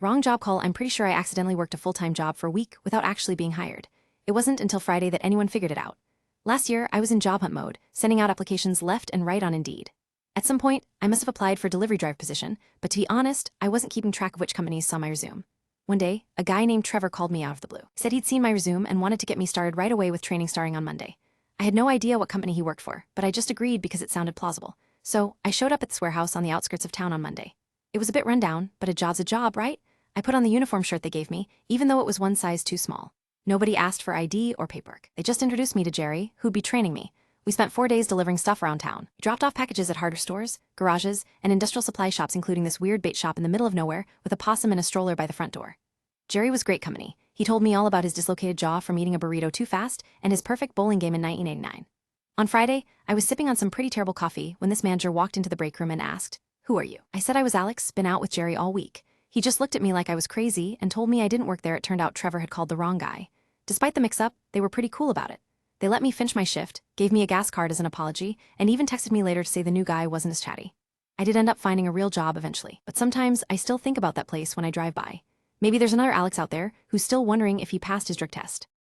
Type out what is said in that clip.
Wrong job call. I'm pretty sure I accidentally worked a full-time job for a week without actually being hired. It wasn't until Friday that anyone figured it out. Last year, I was in job hunt mode, sending out applications left and right on Indeed. At some point, I must have applied for a delivery drive position, but to be honest, I wasn't keeping track of which companies saw my resume. One day, a guy named Trevor called me out of the blue. He said he'd seen my resume and wanted to get me started right away with training starting on Monday. I had no idea what company he worked for, but I just agreed because it sounded plausible. So, I showed up at this warehouse on the outskirts of town on Monday. It was a bit run down, but a job's a job, right? I put on the uniform shirt they gave me, even though it was one size too small. Nobody asked for ID or paperwork. They just introduced me to Jerry, who'd be training me. We spent 4 days delivering stuff around town. We dropped off packages at hardware stores, garages, and industrial supply shops, including this weird bait shop in the middle of nowhere with a possum and a stroller by the front door. Jerry was great company. He told me all about his dislocated jaw from eating a burrito too fast and his perfect bowling game in 1989. On Friday, I was sipping on some pretty terrible coffee when this manager walked into the break room and asked, "Who are you?" I said I was Alex, been out with Jerry all week. He just looked at me like I was crazy and told me I didn't work there. It turned out Trevor had called the wrong guy. Despite the mix-up, they were pretty cool about it. They let me finish my shift, gave me a gas card as an apology, and even texted me later to say the new guy wasn't as chatty. I did end up finding a real job eventually, but sometimes I still think about that place when I drive by. Maybe there's another Alex out there who's still wondering if he passed his drug test.